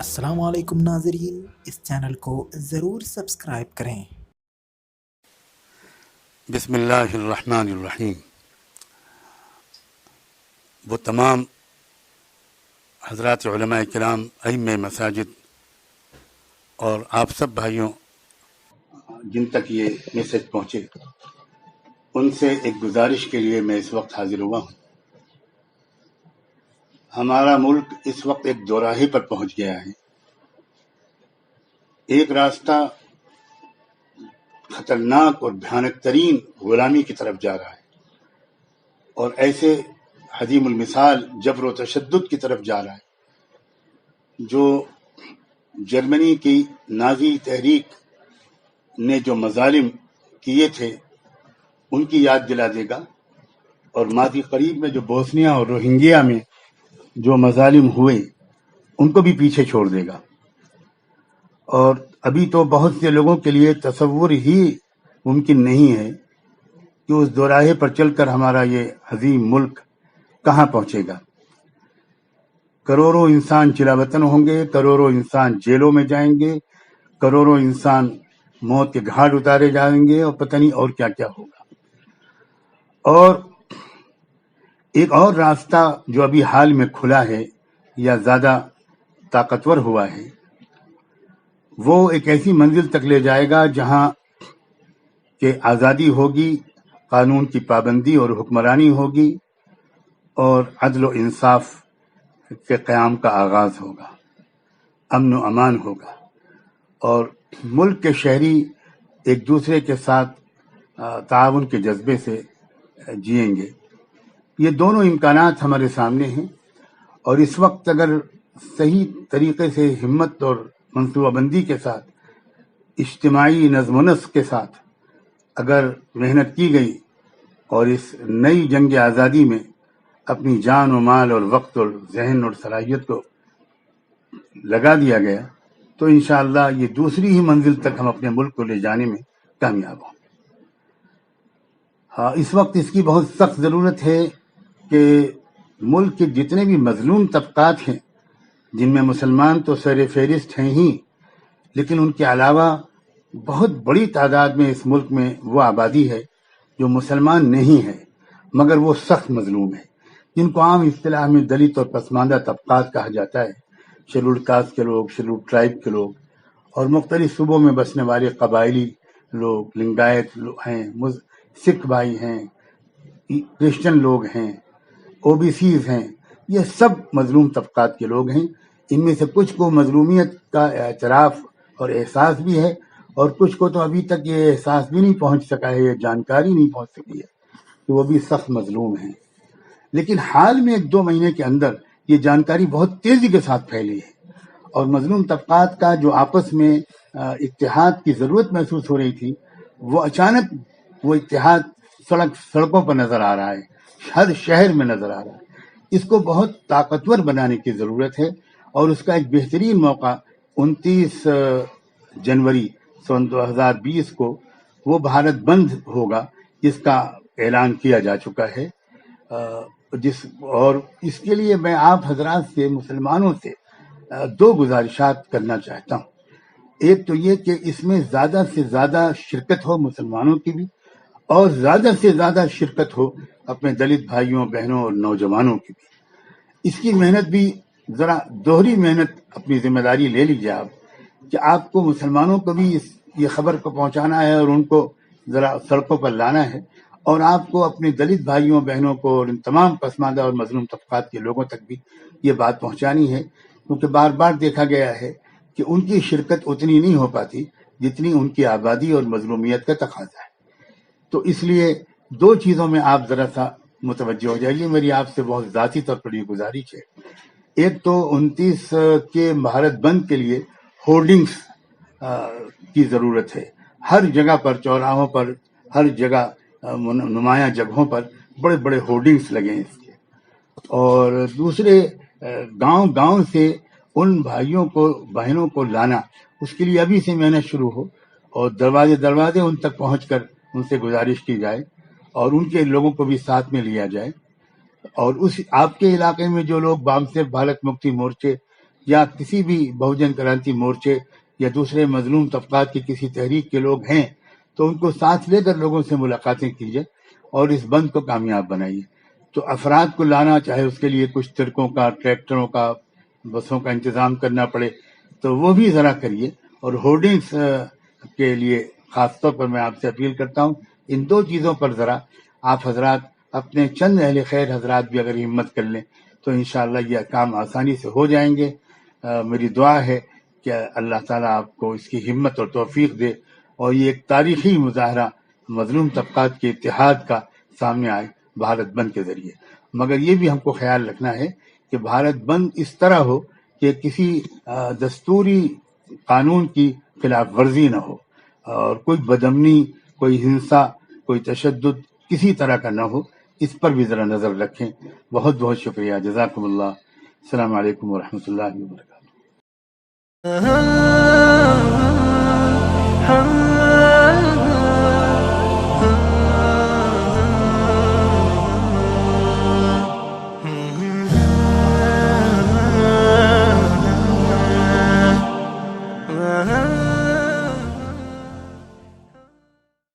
السلام علیکم ناظرین، اس چینل کو ضرور سبسکرائب کریں۔ بسم اللہ الرحمن الرحیم۔ وہ تمام حضرات علماء کرام، ائمہ مساجد اور آپ سب بھائیوں جن تک یہ میسج پہنچے، ان سے ایک گزارش کے لیے میں اس وقت حاضر ہوا ہوں۔ ہمارا ملک اس وقت ایک دوراہے پر پہنچ گیا ہے۔ ایک راستہ خطرناک اور بھیانک ترین غلامی کی طرف جا رہا ہے، اور ایسے حدیم المثال جبر و تشدد کی طرف جا رہا ہے جو جرمنی کی نازی تحریک نے جو مظالم کیے تھے ان کی یاد دلا دے گا، اور ماضی قریب میں جو بوسنیا اور روہنگیا میں جو مظالم ہوئے ان کو بھی پیچھے چھوڑ دے گا۔ اور ابھی تو بہت سے لوگوں کے لیے تصور ہی ممکن نہیں ہے کہ اس دوراہے پر چل کر ہمارا یہ عظیم ملک کہاں پہنچے گا۔ کروڑوں انسان چلا وطن ہوں گے، کروڑوں انسان جیلوں میں جائیں گے، کروڑوں انسان موت کے گھاٹ اتارے جائیں گے، اور پتہ نہیں اور کیا کیا ہوگا۔ اور ایک اور راستہ جو ابھی حال میں کھلا ہے یا زیادہ طاقتور ہوا ہے، وہ ایک ایسی منزل تک لے جائے گا جہاں کہ آزادی ہوگی، قانون کی پابندی اور حکمرانی ہوگی، اور عدل و انصاف کے قیام کا آغاز ہوگا، امن و امان ہوگا، اور ملک کے شہری ایک دوسرے کے ساتھ تعاون کے جذبے سے جئیں گے۔ یہ دونوں امکانات ہمارے سامنے ہیں، اور اس وقت اگر صحیح طریقے سے ہمت اور منصوبہ بندی کے ساتھ، اجتماعی نظم و نسق کے ساتھ اگر محنت کی گئی اور اس نئی جنگ آزادی میں اپنی جان و مال اور وقت اور ذہن اور صلاحیت کو لگا دیا گیا، تو انشاءاللہ یہ دوسری ہی منزل تک ہم اپنے ملک کو لے جانے میں کامیاب ہوں۔ ہاں، اس وقت اس کی بہت سخت ضرورت ہے کہ ملک کے جتنے بھی مظلوم طبقات ہیں، جن میں مسلمان تو سر فہرست ہیں ہی، لیکن ان کے علاوہ بہت بڑی تعداد میں اس ملک میں وہ آبادی ہے جو مسلمان نہیں ہے مگر وہ سخت مظلوم ہے، جن کو عام اصطلاح میں دلت اور پسماندہ طبقات کہا جاتا ہے۔ شیڈول کاسٹ کے لوگ، شیڈول ٹرائب کے لوگ، اور مختلف صوبوں میں بسنے والے قبائلی لوگ، لنگایت ہیں، سکھ بھائی ہیں، کرسچن لوگ ہیں، او بی سیز ہیں، یہ سب مظلوم طبقات کے لوگ ہیں۔ ان میں سے کچھ کو مظلومیت کا اعتراف اور احساس بھی ہے، اور کچھ کو تو ابھی تک یہ احساس بھی نہیں پہنچ سکا ہے، یہ جانکاری نہیں پہنچ سکی ہے کہ وہ بھی سخت مظلوم ہیں۔ لیکن حال میں 1-2 مہینے کے اندر یہ جانکاری بہت تیزی کے ساتھ پھیلی ہے، اور مظلوم طبقات کا جو آپس میں اتحاد کی ضرورت محسوس ہو رہی تھی، وہ اچانک وہ اتحاد سڑکوں پر نظر آ رہا ہے، ہر شہر میں نظر آ رہا ہے۔ اس کو بہت طاقتور بنانے کی ضرورت ہے، اور اس کا ایک بہترین موقع 29 جنوری 2020 کو وہ بھارت بند ہوگا، جس کا اعلان کیا جا چکا ہے۔ اور اس کے لیے میں آپ حضرات سے، مسلمانوں سے 2 گزارشات کرنا چاہتا ہوں۔ ایک تو یہ کہ اس میں زیادہ سے زیادہ شرکت ہو مسلمانوں کی بھی، اور زیادہ سے زیادہ شرکت ہو اپنے دلت بھائیوں، بہنوں اور نوجوانوں کی بھی۔ اس کی محنت بھی ذرا دوہری محنت، اپنی ذمہ داری لے لیجیے آپ، کہ آپ کو مسلمانوں کو بھی یہ خبر کو پہنچانا ہے، اور ان کو ذرا سڑکوں پر لانا ہے، اور آپ کو اپنے دلت بھائیوں، بہنوں کو، اور ان تمام پسماندہ اور مظلوم طبقات کے لوگوں تک بھی یہ بات پہنچانی ہے، کیونکہ بار بار دیکھا گیا ہے کہ ان کی شرکت اتنی نہیں ہو پاتی جتنی ان کی آبادی اور مظلومیت کا تقاضا ہے۔ تو اس لیے 2 چیزوں میں آپ ذرا سا متوجہ ہو جائیے، میری آپ سے بہت ذاتی طور پر یہ گزارش ہے۔ ایک تو 29 کے بھارت بند کے لیے ہورڈنگز کی ضرورت ہے، ہر جگہ پر، چوراہوں پر، ہر جگہ نمایاں جگہوں پر بڑے بڑے ہورڈنگز لگے ہیں اس کے۔ اور دوسرے، گاؤں گاؤں سے ان بھائیوں کو، بہنوں کو لانا، اس کے لیے ابھی سے محنت شروع ہو، اور دروازے دروازے ان تک پہنچ کر ان سے گزارش کی جائے، اور ان کے لوگوں کو بھی ساتھ میں لیا جائے۔ اور اس آپ کے علاقے میں جو لوگ بام سے بھارت مکتی مورچے یا کسی بھی بہوجن کرانتی مورچے یا دوسرے مظلوم طبقات کی کسی تحریک کے لوگ ہیں تو ان کو ساتھ لے کر لوگوں سے ملاقاتیں کیجیے اور اس بند کو کامیاب بنائیے. تو افراد کو لانا، چاہے اس کے لیے کچھ ٹرکوں کا، ٹریکٹروں کا، بسوں کا انتظام کرنا پڑے تو وہ بھی ذرا کریے. اور ہورڈنگس کے لیے خاص طور پر میں آپ سے اپیل کرتا ہوں، ان دو چیزوں پر ذرا آپ حضرات اپنے چند اہل خیر حضرات بھی اگر ہمت کر لیں تو انشاءاللہ یہ کام آسانی سے ہو جائیں گے. میری دعا ہے کہ اللہ تعالیٰ آپ کو اس کی ہمت اور توفیق دے اور یہ ایک تاریخی مظاہرہ مظلوم طبقات کے اتحاد کا سامنے آئے بھارت بند کے ذریعے. مگر یہ بھی ہم کو خیال رکھنا ہے کہ بھارت بند اس طرح ہو کہ کسی دستوری قانون کی خلاف ورزی نہ ہو اور کوئی بدامنی، کوئی ہنسا، کوئی تشدد کسی طرح کا نہ ہو. اس پر بھی ذرا نظر رکھیں. بہت بہت شکریہ. جزاکم اللہ. السلام علیکم ورحمۃ اللہ وبرکاتہ.